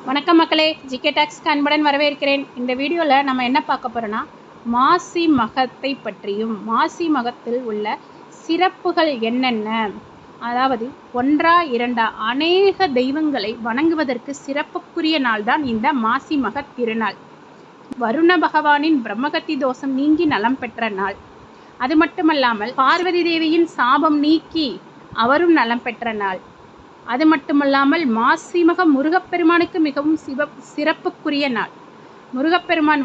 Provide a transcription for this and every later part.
வணக்கம் மக்களே, GK tax அன்புடன் வரவேற்கிறேன். இந்த வீடியோவில் நம்ம என்ன பார்க்க போகிறோன்னா, மாசி மகத்தை பற்றியும் மாசி மகத்தில் உள்ள சிறப்புகள் என்னென்ன, அதாவது ஒன்றா இரண்டா அநேக தெய்வங்களை வணங்குவதற்கு சிறப்புக்குரிய நாள் தான் இந்த மாசி மகத் திருநாள். வருண பகவானின் பிரம்மகத்தி தோஷம் நீங்கி நலம் பெற்ற நாள். அது மட்டுமல்லாமல் பார்வதி தேவியின் சாபம் நீக்கி அவரும் நலம் பெற்ற நாள். அது மட்டுமல்லாமல் மாசிமக முருகப்பெருமானுக்கு மிகவும் சிறப்புக்குரிய நாள். முருகப்பெருமான்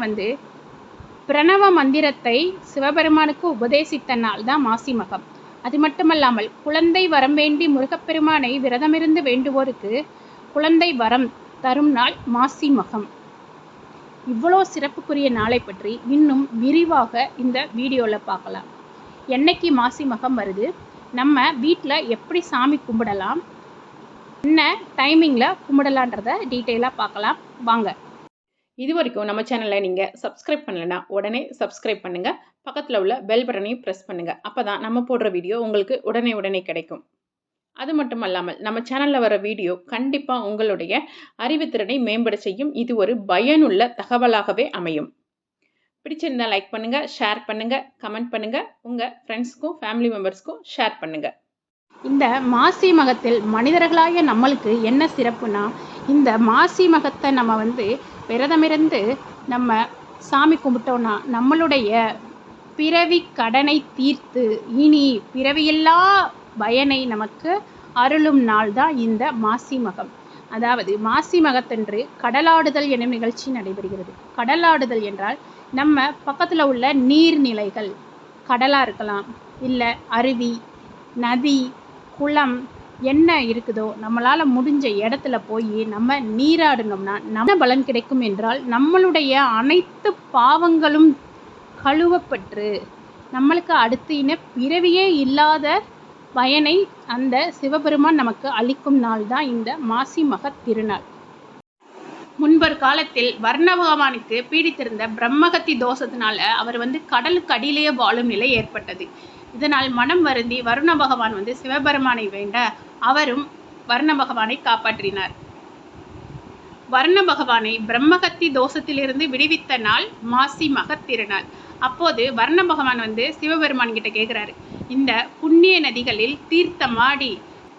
பிரணவ மந்திரத்தை சிவபெருமானுக்கு உபதேசித்த நாள் தான் மாசி மகம். அது மட்டுமல்லாமல் குழந்தை வரம் வேண்டி முருகப்பெருமானை விரதமிருந்து வேண்டுவோருக்கு குழந்தை வரம் தரும் நாள் மாசி மகம். இவ்வளோ சிறப்புக்குரிய நாளை பற்றி இன்னும் விரிவாக இந்த வீடியோவில் பார்க்கலாம். என்னைக்கு மாசி மகம் வருது, நம்ம வீட்டில் எப்படி சாமி கும்பிடலாம், என்ன டைமிங்கில் கும்பிடலான்றதை டீட்டெயிலாக பார்க்கலாம் வாங்க. இது வரைக்கும் நம்ம சேனலை நீங்கள் சப்ஸ்கிரைப் பண்ணலைன்னா உடனே சப்ஸ்கிரைப் பண்ணுங்கள். பக்கத்தில் உள்ள பெல் பட்டனையும் ப்ரெஸ் பண்ணுங்கள். அப்போ தான் நம்ம போடுற வீடியோ உங்களுக்கு உடனே கிடைக்கும். அது மட்டும் இல்லாமல் நம்ம சேனலில் வர வீடியோ கண்டிப்பாக உங்களுடைய அறிவுத்திறனை மேம்பட செய்யும். இது ஒரு பயனுள்ள தகவலாகவே அமையும். பிடிச்சிருந்தால் லைக் பண்ணுங்கள், ஷேர் பண்ணுங்கள், கமெண்ட் பண்ணுங்கள், உங்கள் ஃப்ரெண்ட்ஸ்க்கும் ஃபேமிலி மெம்பர்ஸ்க்கும் ஷேர் பண்ணுங்கள். இந்த மாசி மகத்தில் மனிதர்களாகிய நம்மளுக்கு என்ன சிறப்புனா, இந்த மாசி மகத்தை நம்ம விரதமிருந்து நம்ம சாமி கும்பிட்டோன்னா நம்மளுடைய பிறவி கடனை தீர்த்து இனி பிறவியில்லா பயனை நமக்கு அருளும் நாள் தான் இந்த மாசி மகம். அதாவது மாசி மகத்தன்று கடலாடுதல் எனும் நிகழ்ச்சி நடைபெறுகிறது. கடலாடுதல் என்றால் நம்ம பக்கத்தில் உள்ள நீர்நிலைகள், கடலாக இருக்கலாம், இல்லை அருவி, நதி, குளம் என்ன இருக்குதோ நம்மளால் முடிஞ்ச இடத்துல போய் நம்ம நீராடினோம்னா நம்ம பலன் கிடைக்கும் என்றால் நம்மளுடைய அனைத்து பாவங்களும் கழுவப்பட்டு நம்மளுக்கு அடுத்து பிறவியே இல்லாத பயனை அந்த சிவபெருமான் நமக்கு அளிக்கும் நாள் தான் இந்த மாசி மகத் திருநாள். முன்பொரு காலத்தில் வர்ண பகவானுக்கு பீடித்திருந்த பிரம்மகத்தி தோஷத்தினால அவர் கடலுக்கு அடியிலேயே வாழும் நிலை ஏற்பட்டது. இதனால் மனம் வருந்தி வருண பகவான் சிவபெருமானை வேண்ட அவரும் வர்ண பகவானை காப்பாற்றினார். வர்ண பகவானை பிரம்மகத்தி தோஷத்திலிருந்து விடுவித்த நாள் மாசி மகத் திருநாள். அப்போது வர்ண பகவான் சிவபெருமான் கிட்ட கேட்குறாரு, இந்த புண்ணிய நதிகளில் தீர்த்தமாடி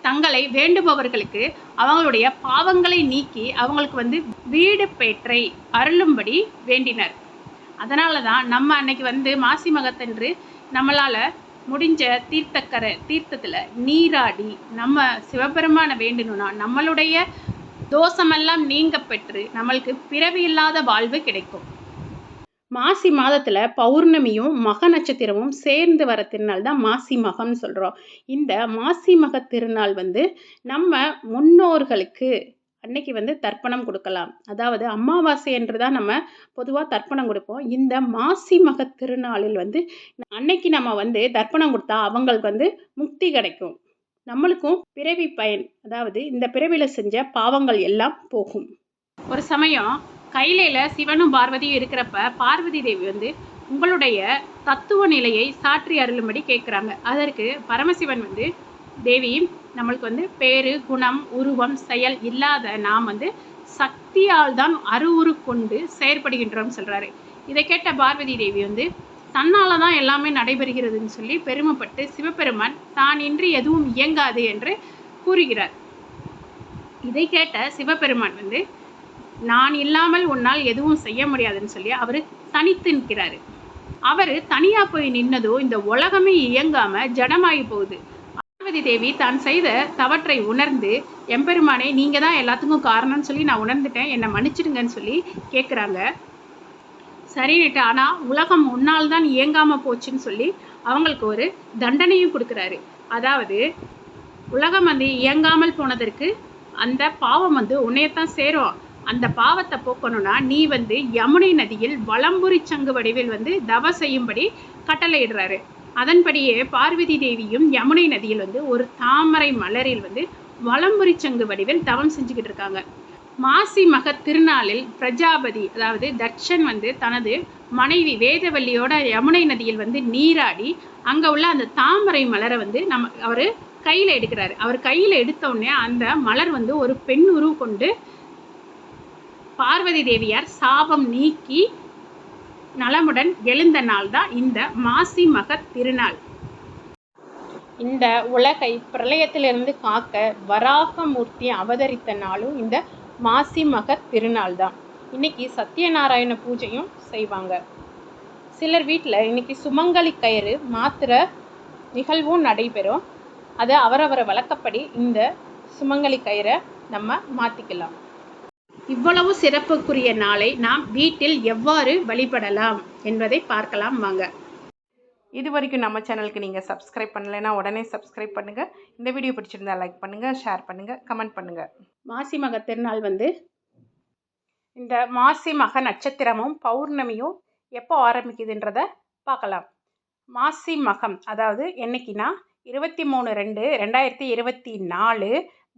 தங்களை வேண்டுபவர்களுக்கு அவங்களுடைய பாவங்களை நீக்கி அவங்களுக்கு வீடு பேற்றை அருளும்படி வேண்டினர். அதனால தான் நம்ம அன்னைக்கு மாசி மகத்தன்று நம்மளால் முடிஞ்ச தீர்த்தத்தில் நீராடி நம்ம சிவபெருமானை வேண்டணும்னா நம்மளுடைய தோஷமெல்லாம் நீங்க பெற்று நம்மளுக்கு பிறவி இல்லாத வாழ்வு கிடைக்கும். மாசி மாதத்தில் பௌர்ணமியும் மக நட்சத்திரமும் சேர்ந்து வர திருநாள் தான் மாசி மகம்னு சொல்கிறோம். இந்த மாசி மக திருநாள் நம்ம முன்னோர்களுக்கு அன்னைக்கு தர்ப்பணம் கொடுக்கலாம். அதாவது அமாவாசை என்று தான் நம்ம பொதுவாக தர்ப்பணம் கொடுப்போம். இந்த மாசி மக திருநாளில் அன்னைக்கு நம்ம தர்ப்பணம் கொடுத்தா அவங்களுக்கு முக்தி கிடைக்கும். நம்மளுக்கும் பிறவி பயன், அதாவது இந்த பிறவியில் செஞ்ச பாவங்கள் எல்லாம் போகும். ஒரு சமயம் கைலையில் சிவனும் பார்வதியும் இருக்கிறப்ப பார்வதி தேவி உங்களுடைய தத்துவ நிலையை சாற்றி அருளும்படி கேட்குறாங்க. அதற்கு பரமசிவன் தேவி, நம்மளுக்கு பேரு, குணம், உருவம், செயல் இல்லாத நாம் சக்தியால் தான் அருவுரு கொண்டு செயற்படுகின்றோம் சொல்கிறாரு. இதை கேட்ட பார்வதி தேவி தன்னால் தான் எல்லாமே நடைபெறுகிறதுன்னு சொல்லி பெருமைப்பட்டு சிவபெருமான் தான் இன்றி எதுவும் இயங்காது என்று கூறுகிறார். இதை கேட்ட சிவபெருமான் நான் இல்லாமல் உன்னால் எதுவும் செய்ய முடியாதுன்னு சொல்லி அவர் தனித்து நிற்கிறாரு. அவர் தனியாக போய் நின்னதோ இந்த உலகமே இயங்காமல் ஜடமாகி போகுது. பார்வதி தேவி தான் செய்த தவற்றை உணர்ந்து, எம்பெருமானே நீங்கள் தான் எல்லாத்துக்கும் காரணம்னு சொல்லி நான் உணர்ந்துட்டேன், என்னை மன்னிச்சிடுங்கன்னு சொல்லி கேட்குறாங்க. சரின்னுட்டு, ஆனால் உலகம் உன்னால் தான் இயங்காமல் போச்சுன்னு சொல்லி அவங்களுக்கு ஒரு தண்டனையும் கொடுக்குறாரு. அதாவது உலகம் இயங்காமல் போனதற்கு அந்த பாவம் உன்னையத்தான் சேரும். அந்த பாவத்தை போக்கணும்னா நீ யமுனை நதியில் வலம்புரி சங்கு வடிவில் தவ செய்யும்படி கட்டளையிடுறாரு. அதன்படியே பார்வதி தேவியும் யமுனை நதியில் ஒரு தாமரை மலரில் வலம்புரி சங்கு வடிவில் தவம் செஞ்சுக்கிட்டு இருக்காங்க. மாசி மக திருநாளில் பிரஜாபதி, அதாவது தட்சன் தனது மனைவி வேதவல்லியோட யமுனை நதியில் நீராடி அங்கே உள்ள அந்த தாமரை மலரை அவர் கையில் எடுக்கிறாரு. அவர் கையில் எடுத்த உடனே அந்த மலர் ஒரு பெண் உருவு கொண்டு பார்வதி தேவியார் சாபம் நீக்கி நலமுடன் எழுந்த நாள் தான் இந்த மாசி மகத் திருநாள். இந்த உலகை பிரளயத்திலிருந்து காக்க வராகமூர்த்தி அவதரித்த நாளும் இந்த மாசி மகத் திருநாள் தான். இன்னைக்கு சத்யநாராயண பூஜையும் செய்வாங்க. சிலர் வீட்டில் இன்னைக்கு சுமங்கலி கயிறு மாத்திர நிகழ்வும் நடைபெறும். அது அவரவரை வழக்கப்படி இந்த சுமங்கலி கயிறை நம்ம மாற்றிக்கலாம். இவ்வளவு சிறப்புக்குரிய நாளை நாம் வீட்டில் எவ்வாறு வழிபடலாம் என்பதை பார்க்கலாம் வாங்க. இது வரைக்கும் நம்ம சேனலுக்கு நீங்கள் சப்ஸ்கிரைப் பண்ணலைன்னா உடனே சப்ஸ்கிரைப் பண்ணுங்கள். இந்த வீடியோ பிடிச்சிருந்தா லைக் பண்ணுங்கள், ஷேர் பண்ணுங்கள், கமெண்ட் பண்ணுங்கள். மாசி மக திருநாள் இந்த மாசி மக நட்சத்திரமும் பௌர்ணமியும் எப்போ ஆரம்பிக்குதுன்றத பார்க்கலாம். மாசி மகம் அதாவது என்னைக்குன்னா 23/2/2024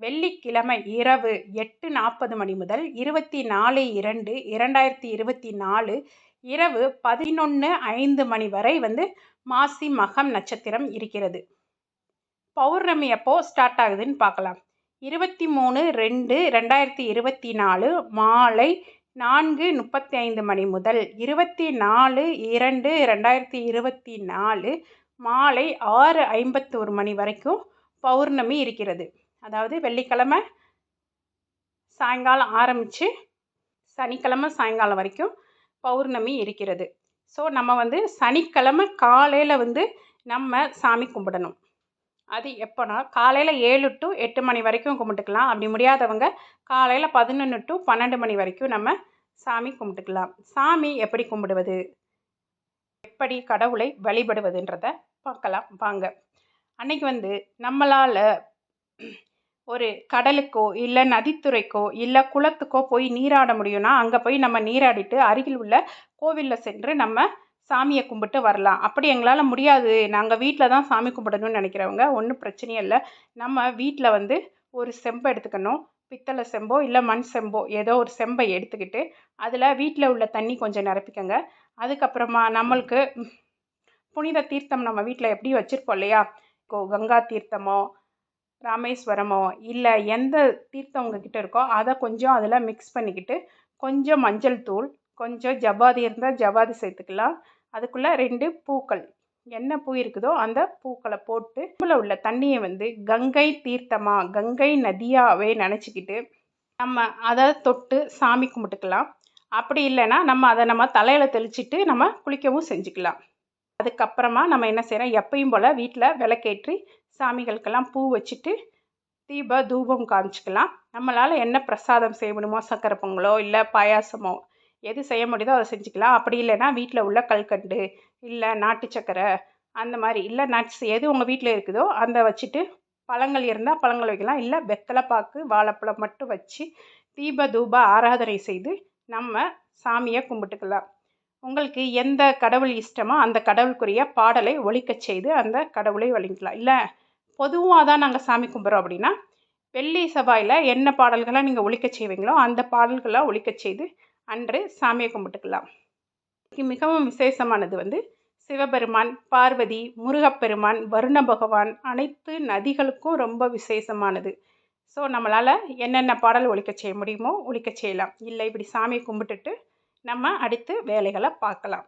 வெள்ளிக்கிழமை இரவு 8:40 மணி முதல் 24/2/2024 இரவு 11:05 மணி வரை மாசி மகம் நட்சத்திரம் இருக்கிறது. பௌர்ணமி எப்போ ஸ்டார்ட் ஆகுதுன்னு பார்க்கலாம். 23/2/2024 மாலை 4:35 மணி முதல் 24/2/2024 மாலை 6:51 மணி வரைக்கும் பௌர்ணமி இருக்கிறது. அதாவது வெள்ளிக்கிழமை சாயங்காலம் ஆரம்பித்து சனிக்கிழமை சாயங்காலம் வரைக்கும் பௌர்ணமி இருக்கிறது. ஸோ நம்ம சனிக்கிழமை காலையில் நம்ம சாமி கும்பிடணும். அது எப்போனா காலையில் 7 to 8 மணி வரைக்கும் கும்பிட்டுக்கலாம். அப்படி முடியாதவங்க காலையில் 11 to 12 மணி வரைக்கும் நம்ம சாமி கும்பிட்டுக்கலாம். சாமி எப்படி கும்பிடுவது, எப்படி கடவுளை வழிபடுவதுன்றத பார்க்கலாம் வாங்க. அன்னைக்கு நம்மளால் ஒரு கடலுக்கோ இல்லை நதித்துறைக்கோ இல்லை குளத்துக்கோ போய் நீராட முடியும்னா அங்கே போய் நம்ம நீராடிட்டு அருகில் உள்ள கோவிலில் சென்று நம்ம சாமியை கும்பிட்டு வரலாம். அப்படி எங்களால் முடியாது, நாங்கள் வீட்டில் தான் சாமி கும்பிடணும்னு நினைக்கிறவங்க ஒன்றும் பிரச்சனையே இல்லை. நம்ம வீட்டில் ஒரு செம்பை எடுத்துக்கணும். பித்தளை செம்போ இல்லை மண் செம்போ ஏதோ ஒரு செம்பை எடுத்துக்கிட்டு அதில் வீட்டில் உள்ள தண்ணி கொஞ்சம் நிரப்பிக்கங்க. அதுக்கப்புறமா நம்மளுக்கு புனித தீர்த்தம் நம்ம வீட்டில் எப்படி வச்சுருப்போம் இல்லையா, கங்கா தீர்த்தமோ ராமேஸ்வரமோ இல்லை எந்த தீர்த்தம் உங்ககிட்ட இருக்கோ அதை கொஞ்சம் அதில் மிக்ஸ் பண்ணிக்கிட்டு கொஞ்சம் மஞ்சள் தூள், கொஞ்சம் ஜவ்வாதி இருந்தால் ஜவ்வாதி சேர்த்துக்கலாம். அதுக்குள்ளே 2 பூக்கள், என்ன பூ இருக்குதோ அந்த பூக்களை போட்டு உள்ள தண்ணியை கங்கை தீர்த்தமாக கங்கை நதியாகவே நினச்சிக்கிட்டு நம்ம அதை தொட்டு சாமி கும்பிட்டுக்கலாம். அப்படி இல்லைன்னா நம்ம தலையில் தெளிச்சிட்டு நம்ம குளிக்கவும் செஞ்சுக்கலாம். அதுக்கப்புறமா நம்ம என்ன செய்கிறோம், எப்பயும் போல் வீட்டில் விளக்கேற்றி சாமிகளுக்கெல்லாம் பூ வச்சுட்டு தீப தூபம் காமிச்சிக்கலாம். நம்மளால் என்ன பிரசாதம் செய்ய முடியுமோ, சக்கரை பொங்கலோ இல்லை பாயாசமோ எது செய்ய முடியுதோ அதை செஞ்சுக்கலாம். அப்படி இல்லைன்னா வீட்டில் உள்ள கல்கண்டு இல்லை நாட்டு சக்கரை அந்த மாதிரி இல்லை நட்ஸ் எது உங்கள் வீட்டில் இருக்குதோ அந்த வச்சுட்டு பழங்கள் இருந்தால் பழங்கள் வைக்கலாம். இல்லை வெத்தலை பாக்கு வாழைப்பழம் மட்டும் வச்சு தீப தூப ஆராதனை செய்து நம்ம சாமியை கும்பிட்டுக்கலாம். உங்களுக்கு எந்த கடவுள் இஷ்டமோ அந்த கடவுளுக்குரிய பாடலை ஒலிக்கச் செய்து அந்த கடவுளை வழிக்கலாம். இல்லை பொதுவாக தான் நாங்கள் சாமி கும்பிட்றோம் அப்படின்னா வெள்ளி செவ்வாயில் என்ன பாடல்களை நீங்கள் ஒலிக்கச் செய்வீங்களோ அந்த பாடல்களை ஒலிக்கச் செய்து அன்று சாமியை கும்பிட்டுக்கலாம். மிகவும் விசேஷமானது சிவபெருமான், பார்வதி, முருகப்பெருமான், வருண பகவான் அனைத்து நதிகளுக்கும் ரொம்ப விசேஷமானது. ஸோ நம்மளால் என்னென்ன பாடல் ஒலிக்கச் செய்ய முடியுமோ ஒலிக்கச் செய்யலாம். இல்லை இப்படி சாமியை கும்பிட்டுட்டு நம்ம அடுத்து வேலைகளை பார்க்கலாம்.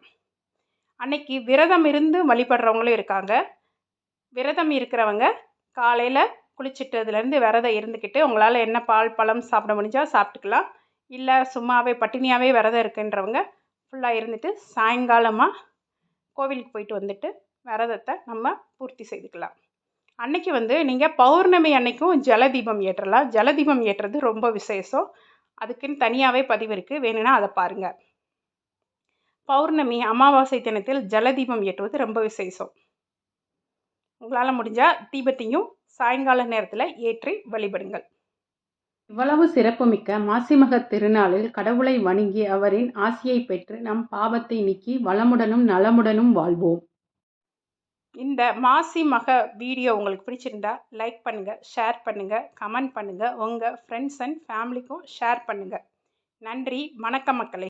அன்னைக்கு விரதம் இருந்து வழிபடுறவங்களும் இருக்காங்க. விரதம் இருக்கிறவங்க காலையில் குளிச்சிட்டதுலேருந்து விரதம் இருந்துக்கிட்டு உங்களால் என்ன பால் பழம் சாப்பிட முடிஞ்சால் சாப்பிட்டுக்கலாம். இல்லை சும்மாவே பட்டினியாகவே விரதம் இருக்குன்றவங்க ஃபுல்லாக இருந்துட்டு சாயங்காலமாக கோவிலுக்கு போயிட்டு வந்துட்டு விரதத்தை நம்ம பூர்த்தி செய்துக்கலாம். அன்னைக்கு நீங்கள் பௌர்ணமி அன்னைக்கும் ஜலதீபம் ஏற்றலாம். ஜலதீபம் ஏற்றுறது ரொம்ப விசேஷம். அதுக்குன்னு தனியாகவே பதிவு இருக்குது, வேணும்னா அதை பாருங்கள். பௌர்ணமி அமாவாசை தினத்தில் ஜலதீபம் ஏற்றுவது ரொம்ப விசேஷம். உங்களால் முடிஞ்சால் தீபத்தையும் சாயங்கால நேரத்தில் ஏற்றி வழிபடுங்கள். இவ்வளவு சிறப்புமிக்க மாசிமக திருநாளில் கடவுளை வணங்கி அவரின் ஆசியை பெற்று நம் பாவத்தை நீக்கி வளமுடனும் நலமுடனும் வாழ்வோம். இந்த மாசி மக வீடியோ உங்களுக்கு பிடிச்சிருந்தா லைக் பண்ணுங்கள், ஷேர் பண்ணுங்கள், கமெண்ட் பண்ணுங்கள், உங்கள் ஃப்ரெண்ட்ஸ் அண்ட் ஃபேமிலிக்கும் ஷேர் பண்ணுங்கள். நன்றி, வணக்கம் மக்களே.